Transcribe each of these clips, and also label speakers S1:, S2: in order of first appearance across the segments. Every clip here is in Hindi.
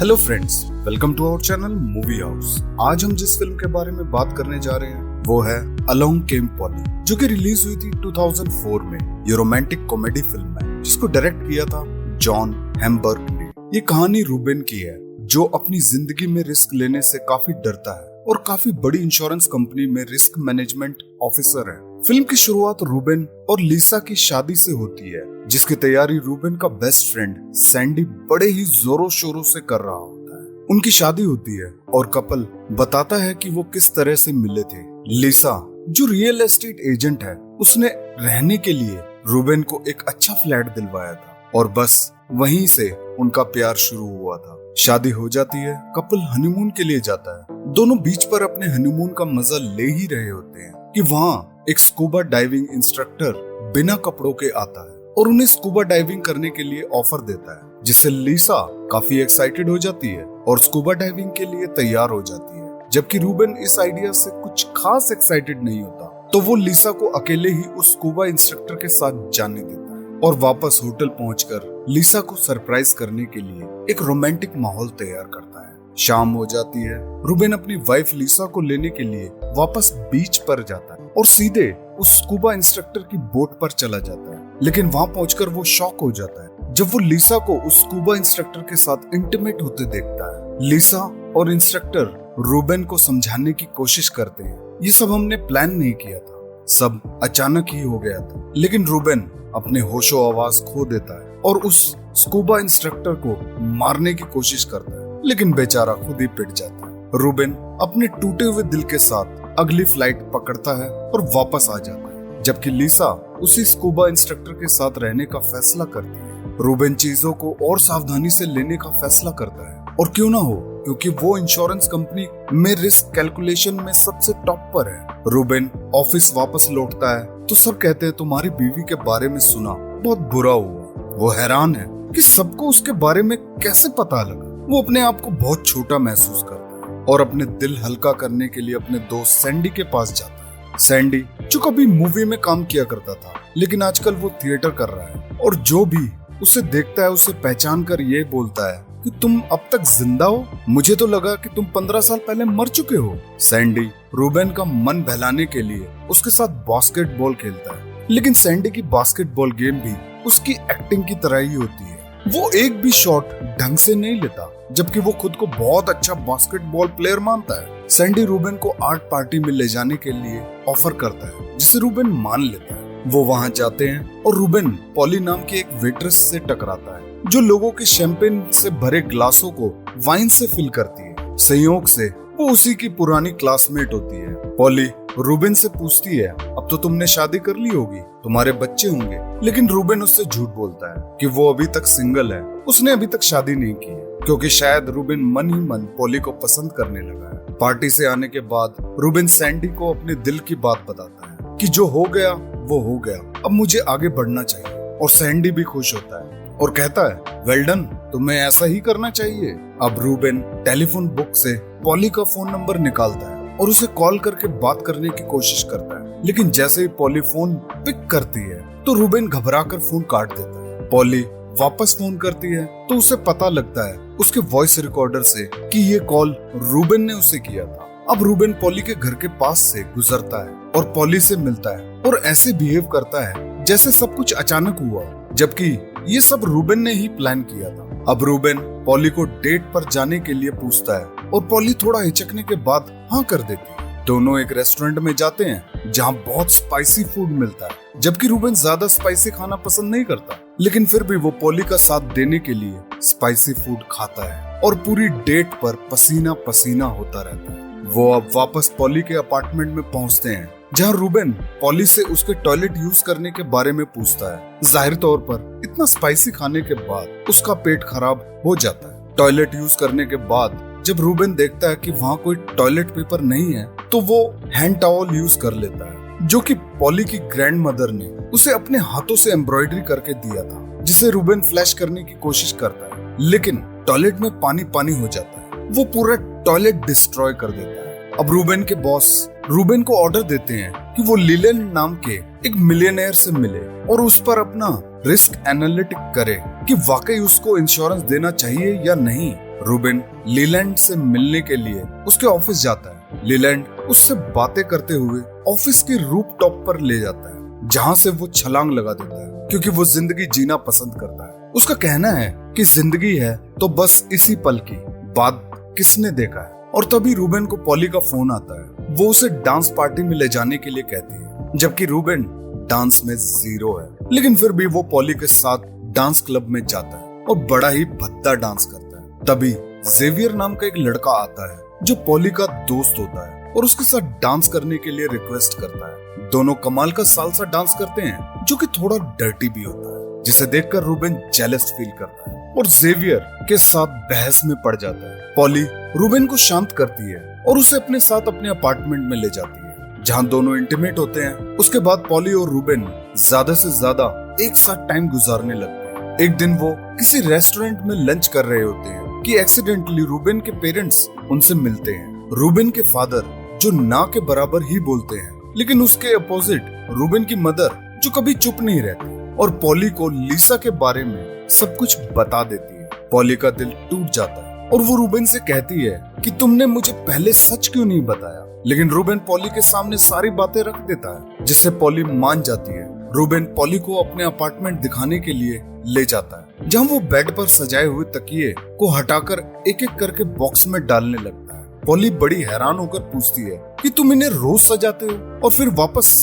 S1: Hello friends, welcome to our channel movie house. आज हम जिस फिल्म के बारे में बात करने जा रहे हैं वो है अलोंग केम पॉली, जो कि रिलीज हुई थी 2004 में। ये रोमांटिक कॉमेडी फिल्म है जिसको डायरेक्ट किया था जॉन हैम्बर्ग ने। ये कहानी रूबेन की है जो अपनी जिंदगी में रिस्क लेने से काफी डरता है और काफी बड़ी इंश्योरेंस कंपनी में रिस्क मैनेजमेंट ऑफिसर है। फिल्म की शुरुआत रूबेन और लिसा की शादी से होती है, जिसकी तैयारी रूबेन का बेस्ट फ्रेंड सैंडी बड़े ही जोरों शोरों से कर रहा होता है। उनकी शादी होती है और कपल बताता है कि वो किस तरह से मिले थे। लिसा जो रियल एस्टेट एजेंट है, उसने रहने के लिए रूबेन को एक अच्छा फ्लैट दिलवाया था और बस वहीं से उनका प्यार शुरू हुआ था। शादी हो जाती है, कपल हनीमून के लिए जाता है। दोनों बीच पर अपने हनीमून का मजा ले ही रहे होते हैं कि वहाँ एक स्कूबा डाइविंग इंस्ट्रक्टर बिना कपड़ों के आता है और उन्हें स्कूबा डाइविंग करने के लिए ऑफर देता है, जिससे लिसा काफी एक्साइटेड हो जाती है और स्कूबा डाइविंग के लिए तैयार हो जाती है। जबकि रूबेन इस आइडिया से कुछ खास एक्साइटेड नहीं होता, तो वो लिसा को अकेले ही उस स्कूबा इंस्ट्रक्टर के साथ जाने देता है और वापस होटल पहुंचकर लिसा को सरप्राइज करने के लिए एक रोमांटिक माहौल तैयार करता है। शाम हो जाती है, रूबेन अपनी वाइफ लिसा को लेने के लिए वापस बीच पर जाता है और सीधे उस स्कूबा इंस्ट्रक्टर की बोट पर चला जाता है। लेकिन वहां पहुंचकर वो शॉक हो जाता है जब वो लिसा को उस स्कूबा इंस्ट्रक्टर के साथ इंटीमेट होते देखता है। लिसा और इंस्ट्रक्टर रूबेन को समझाने की कोशिश करते हैं, ये सब हमने प्लान नहीं किया था, सब अचानक ही हो गया था। लेकिन रूबेन अपने होशो आवाज खो देता है और उस स्कूबा इंस्ट्रक्टर को मारने की कोशिश करता है, लेकिन बेचारा खुद ही पिट जाता है। रूबेन अपने टूटे हुए दिल के साथ अगली फ्लाइट पकड़ता है और वापस आ जाता है, जबकि लिसा उसी स्कूबा इंस्ट्रक्टर के साथ रहने का फैसला करती है। रूबेन चीजों को और सावधानी से लेने का फैसला करता है, और क्यों ना हो, क्योंकि वो इंश्योरेंस कंपनी में रिस्क कैलकुलेशन में सबसे टॉप पर है। रूबेन ऑफिस वापस लौटता है तो सब कहते हैं तुम्हारी बीवी के बारे में सुना, बहुत बुरा हुआ। वो हैरान है कि सबको उसके बारे में कैसे पता लगा। वो अपने आप को बहुत छोटा महसूस करता है और अपने दिल हल्का करने के लिए अपने दोस्त सैंडी के पास जाता है। सैंडी जो कभी मूवी में काम किया करता था, लेकिन आजकल वो थिएटर कर रहा है और जो भी उसे देखता है उसे पहचान कर ये बोलता है कि तुम अब तक जिंदा हो, मुझे तो लगा कि तुम 15 साल पहले मर चुके हो। सैंडी रूबेन का मन बहलाने के लिए उसके साथ बास्केटबॉल खेलता है, लेकिन सैंडी की बास्केटबॉल गेम भी उसकी एक्टिंग की तरह ही होती है। वो एक भी शॉट ढंग से नहीं लेता, जबकि वो खुद को बहुत अच्छा बास्केटबॉल प्लेयर मानता है। सैंडी रूबेन को आर्ट पार्टी में ले जाने के लिए ऑफर करता है, जिसे रूबेन मान लेता है। वो वहां जाते हैं और रूबेन पॉली नाम की एक वेट्रेस से टकराता है, जो लोगों के शैंपेन से भरे ग्लासों को वाइन से फिल करती है। संयोग से वो उसी की पुरानी क्लासमेट होती है। पॉली रूबेन से पूछती है, अब तो तुमने शादी कर ली होगी, तुम्हारे बच्चे होंगे। लेकिन रूबेन उससे झूठ बोलता है कि वो अभी तक सिंगल है, उसने अभी तक शादी नहीं की है, क्योंकि शायद रूबेन मन ही मन पॉली को पसंद करने लगा है। पार्टी से आने के बाद रूबेन सैंडी को अपने दिल की बात बताता है कि जो हो गया वो हो गया, अब मुझे आगे बढ़ना चाहिए। और सैंडी भी खुश होता है और कहता है, वेल डन, तुम्हें ऐसा ही करना चाहिए। अब रूबेन टेलीफोन बुक से पॉली का फोन नंबर निकालता है और उसे कॉल करके बात करने की कोशिश करता है, लेकिन जैसे ही पॉली फोन पिक करती है तो रूबेन घबराकर फोन काट देता है। पॉली वापस फोन करती है तो उसे पता लगता है उसके वॉइस रिकॉर्डर से कि ये कॉल रूबेन ने उसे किया था। अब रूबेन पॉली के घर के पास से गुजरता है और पॉली से मिलता है और ऐसे बिहेव करता है जैसे सब कुछ अचानक हुआ, जबकि ये सब रूबेन ने ही प्लान किया था। अब रूबेन पॉली को डेट पर जाने के लिए पूछता है और पॉली थोड़ा हिचकने के बाद हाँ कर देती है। दोनों एक रेस्टोरेंट में जाते हैं जहाँ बहुत स्पाइसी फूड मिलता है, जबकि रूबेन ज्यादा स्पाइसी खाना पसंद नहीं करता, लेकिन फिर भी वो पॉली का साथ देने के लिए स्पाइसी फूड खाता है और पूरी डेट पर पसीना पसीना होता रहता है। वो अब वापस पॉली के अपार्टमेंट में पहुंचते हैं, जहाँ रूबेन पॉली से उसके टॉयलेट यूज करने के बारे में पूछता है। जाहिर तौर पर इतना स्पाइसी खाने के बाद उसका पेट खराब हो जाता है। टॉयलेट यूज करने के बाद जब रूबेन देखता है कि वहाँ कोई टॉयलेट पेपर नहीं है, तो वो हैंड टॉवल यूज कर लेता है, जो कि पॉली की ग्रैंड मदर ने उसे अपने हाथों से एम्ब्रॉयडरी करके दिया था, जिसे रूबेन फ्लैश करने की कोशिश करता है, लेकिन टॉयलेट में पानी पानी हो जाता है। वो पूरा टॉयलेट डिस्ट्रॉय कर देता है। अब रूबेन के बॉस रूबेन को ऑर्डर देते हैं कि वो लिलेन नाम के एक मिलियनेयर से मिले और उस पर अपना रिस्क एनालिटिक करे कि वाकई उसको इंश्योरेंस देना चाहिए या नहीं। रूबेन लीलैंड से मिलने के लिए उसके ऑफिस जाता है। लीलैंड उससे बातें करते हुए ऑफिस के रूफ टॉप पर ले जाता है, जहाँ से वो छलांग लगा देता है क्योंकि वो जिंदगी जीना पसंद करता है। उसका कहना है कि जिंदगी है तो बस इसी पल की, बात किसने देखा है। और तभी रूबेन को पॉली का फोन आता है। वो उसे डांस पार्टी में ले जाने के लिए कहती है, जबकि रूबेन डांस में जीरो है, लेकिन फिर भी वो पॉली के साथ डांस क्लब में जाता है और बड़ा ही भद्दा डांस करता है। तभी जेवियर नाम का एक लड़का आता है जो पॉली का दोस्त होता है और उसके साथ डांस करने के लिए रिक्वेस्ट करता है। दोनों कमाल का सालसा डांस करते हैं जो कि थोड़ा डर्टी भी होता है, जिसे देखकर रूबेन जेलस फील करता है और जेवियर के साथ बहस में पड़ जाता है। पॉली रूबेन को शांत करती है और उसे अपने साथ अपने अपार्टमेंट में ले जाती है, जहां दोनों इंटीमेट होते हैं। उसके बाद पॉली और रूबेन ज्यादा से ज्यादा एक साथ टाइम गुजारने लगते हैं। एक दिन वो किसी रेस्टोरेंट में लंच कर रहे होते हैं कि एक्सीडेंटली रूबेन के पेरेंट्स उनसे मिलते हैं। रूबेन के फादर जो ना के बराबर ही बोलते हैं, लेकिन उसके अपोजिट रूबेन की मदर जो कभी चुप नहीं रहती और पॉली को लीसा के बारे में सब कुछ बता देती है। पॉली का दिल टूट जाता है और वो रूबेन से कहती है कि तुमने मुझे पहले सच क्यों नहीं बताया। लेकिन रूबेन पॉली के सामने सारी बातें रख देता है, जिससे पॉली मान जाती है। रूबेन पॉली को अपने अपार्टमेंट दिखाने के लिए ले जाता है, जहां वो बेड पर सजाए हुए तकिए को हटाकर एक एक करके बॉक्स में डालने लगता है। पॉली बड़ी हैरान होकर पूछती है कि तुम इन्हें रोज सजाते हो और फिर वापस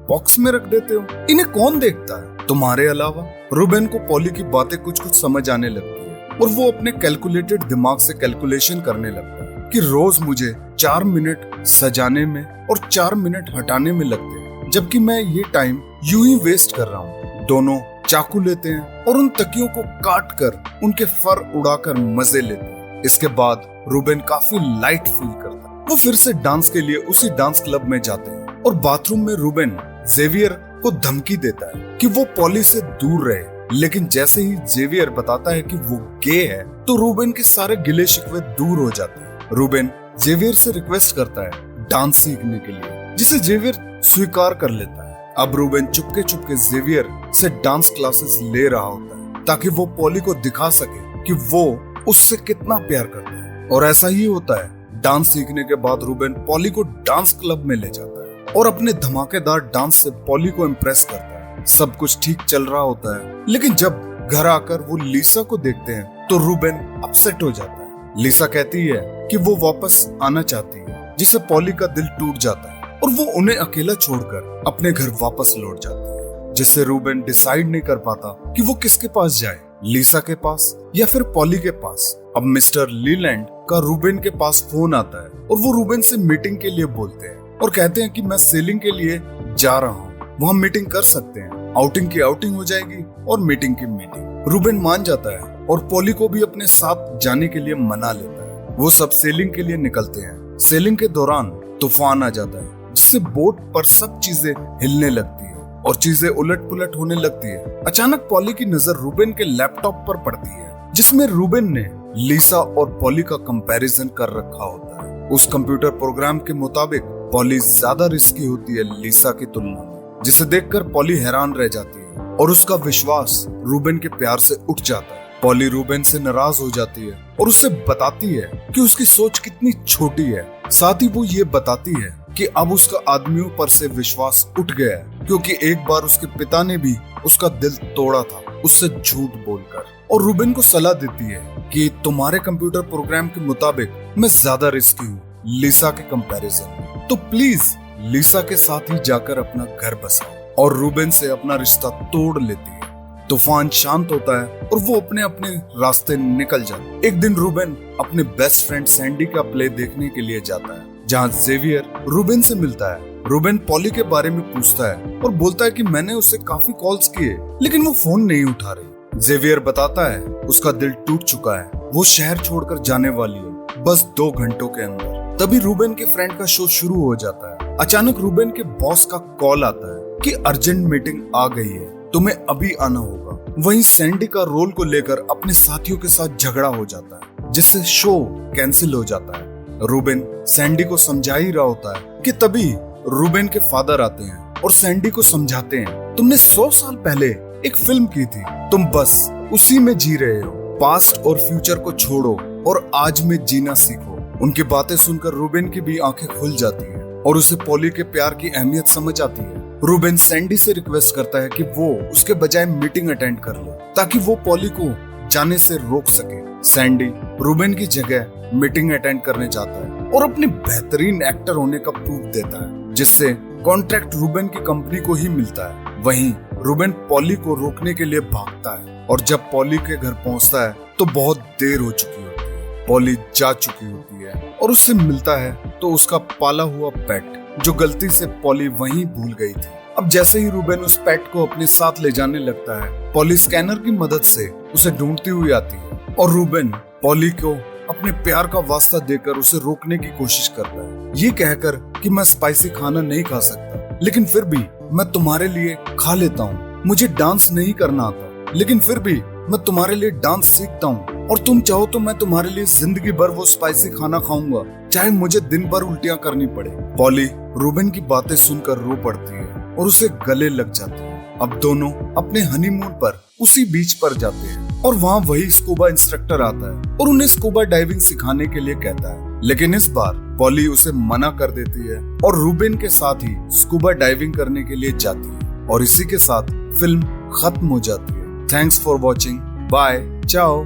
S1: बॉक्स में रख देते हो, इन्हें कौन देखता है तुम्हारे अलावा। रूबेन को पॉली की बातें कुछ कुछ समझ आने लगती है और वो अपने कैलकुलेटेड दिमाग से कैलकुलेशन करने लगता है कि रोज मुझे 4 मिनट सजाने में और 4 मिनट हटाने में लगते हैं, जबकि मैं ये टाइम यूं ही वेस्ट कर रहा हूँ। दोनों चाकू लेते हैं और उन तकियों को काट कर उनके फर उड़ाकर मजे लेते हैं। इसके बाद रूबेन काफी लाइट फील करता है। वो फिर से डांस के लिए उसी डांस क्लब में जाते हैं और बाथरूम में रूबेन जेवियर को धमकी देता है कि वो पॉली से दूर रहे। लेकिन जैसे ही जेवियर बताता है कि वो गे है तो रूबेन के सारे गिले शिकवे दूर हो जाते हैं। रूबेन जेवियर से रिक्वेस्ट करता है डांस सीखने के लिए, जिसे जेवियर स्वीकार कर लेता है। अब रूबेन चुपके चुपके जेवियर से डांस क्लासेस ले रहा होता है ताकि वो पॉली को दिखा सके कि वो उससे कितना प्यार करता है। और ऐसा ही होता है। डांस सीखने के बाद रूबेन पॉली को डांस क्लब में ले जाता है और अपने धमाकेदार डांस से पॉली को इम्प्रेस करता है। सब कुछ ठीक चल रहा होता है, लेकिन जब घर आकर वो लीसा को देखते हैं तो रूबेन अपसेट हो जाता है। लीसा कहती है कि वो वापस आना चाहती है, जिससे पॉली का दिल टूट जाता है और वो उन्हें अकेला छोड़कर अपने घर वापस लौट जाती है, जिससे रूबेन डिसाइड नहीं कर पाता कि वो किसके पास जाए, लीसा के पास या फिर पॉली के पास। अब मिस्टर लीलैंड का रूबेन के पास फोन आता है और वो रूबेन से मीटिंग के लिए बोलते हैं और कहते हैं कि मैं सेलिंग के लिए जा रहा हूँ, वहाँ मीटिंग कर सकते हैं। आउटिंग की आउटिंग हो जाएगी और मीटिंग की मीटिंग। रूबेन मान जाता है और पॉली को भी अपने साथ जाने के लिए मना लेता है। वो सब सेलिंग के लिए निकलते हैं। सेलिंग के दौरान तूफान आ जाता है, जिससे बोट पर सब चीजें हिलने लगती है और चीजें उलट पुलट होने लगती है। अचानक पॉली की नजर रूबेन के लैपटॉप पर पड़ती है, जिसमें रूबेन ने लीसा और पॉली का कंपैरिजन कर रखा होता है। उस कंप्यूटर प्रोग्राम के मुताबिक पॉली ज्यादा रिस्की होती है लीसा की तुलना में, जिसे देखकर पॉली हैरान रह जाती है और उसका विश्वास रूबेन के प्यार से उठ जाता है। पॉली रूबेन से नाराज हो जाती है और उसे बताती है कि उसकी सोच कितनी छोटी है। साथ ही वो ये बताती है कि अब उसका आदमियों पर से विश्वास उठ गया है, क्योंकि एक बार उसके पिता ने भी उसका दिल तोड़ा था उससे झूठ बोलकर। और रूबेन को सलाह देती है कि तुम्हारे कंप्यूटर प्रोग्राम के मुताबिक मैं ज्यादा रिस्की हूँ लीसा के कंपैरिजन में, तो प्लीज लीसा के साथ ही जाकर अपना घर बसाओ। और रूबेन से अपना रिश्ता तोड़ लेती है। तूफान शांत होता है और वो अपने अपने रास्ते निकल जाते। एक दिन रूबेन अपने बेस्ट फ्रेंड सैंडी का प्ले देखने के लिए जाता है, जहाँ जेवियर रूबेन से मिलता है। रूबेन पॉली के बारे में पूछता है और बोलता है कि मैंने उसे काफी कॉल्स किए, लेकिन वो फोन नहीं उठा रही। जेवियर बताता है उसका दिल टूट चुका है, वो शहर छोड़कर जाने वाली है बस 2 घंटों के अंदर। तभी रूबेन के फ्रेंड का शो शुरू हो जाता है। अचानक रूबेन के बॉस का कॉल आता है कि अर्जेंट मीटिंग आ गई है, तुम्हें अभी आना होगा। वहीं सैंडी का रोल को लेकर अपने साथियों के साथ झगड़ा हो जाता है, जिससे शो कैंसिल हो जाता है। रूबेन सैंडी को समझा ही रहा होता है कि तभी रूबेन के फादर आते हैं और सैंडी को समझाते हैं, तुमने 100 साल पहले एक फिल्म की थी, तुम बस उसी में जी रहे हो। पास्ट और फ्यूचर को छोड़ो और आज में जीना सीखो। उनकी बातें सुनकर रूबेन की भी आंखें खुल जाती है और उसे पॉली के प्यार की अहमियत समझ आती है। रूबेन सैंडी से रिक्वेस्ट करता है कि वो उसके बजाय मीटिंग अटेंड कर ले ताकि वो पॉली को जाने से रोक सके। सैंडी रूबेन की जगह मीटिंग अटेंड करने जाता है और अपने बेहतरीन एक्टर होने का प्रूफ देता है, जिससे कॉन्ट्रैक्ट रूबेन की कंपनी को ही मिलता है। वहीं रूबेन पॉली को रोकने के लिए भागता है और जब पॉली के घर पहुंचता है तो बहुत देर हो चुकी होती है। पॉली जा चुकी होती है और उससे मिलता है तो उसका पाला हुआ पेट, जो गलती से पॉली वहीं भूल गई थी। अब जैसे ही रूबेन उस पेट को अपने साथ ले जाने लगता है, पॉली स्कैनर की मदद से उसे ढूंढती हुई आती है और रूबेन पॉली को अपने प्यार का वास्ता देकर उसे रोकने की कोशिश करता है, ये कहकर कि मैं स्पाइसी खाना नहीं खा सकता, लेकिन फिर भी मैं तुम्हारे लिए खा लेता हूँ। मुझे डांस नहीं करना आता, लेकिन फिर भी मैं तुम्हारे लिए डांस सीखता हूँ और तुम चाहो तो मैं तुम्हारे लिए जिंदगी भर वो स्पाइसी खाना खाऊंगा, चाहे मुझे दिन भर उल्टियां करनी पड़े। पॉली रूबेन की बातें सुनकर रो पड़ती है और उसे गले लग जाती है। अब दोनों अपने हनीमून पर उसी बीच पर जाते हैं और वहाँ वही स्कूबा इंस्ट्रक्टर आता है और उन्हें स्कूबा डाइविंग सिखाने के लिए कहता है, लेकिन इस बार पॉली उसे मना कर देती है और रूबेन के साथ ही स्कूबा डाइविंग करने के लिए जाती है और इसी के साथ फिल्म खत्म हो जाती है। थैंक्स फॉर वॉचिंग, बाय, चाओ।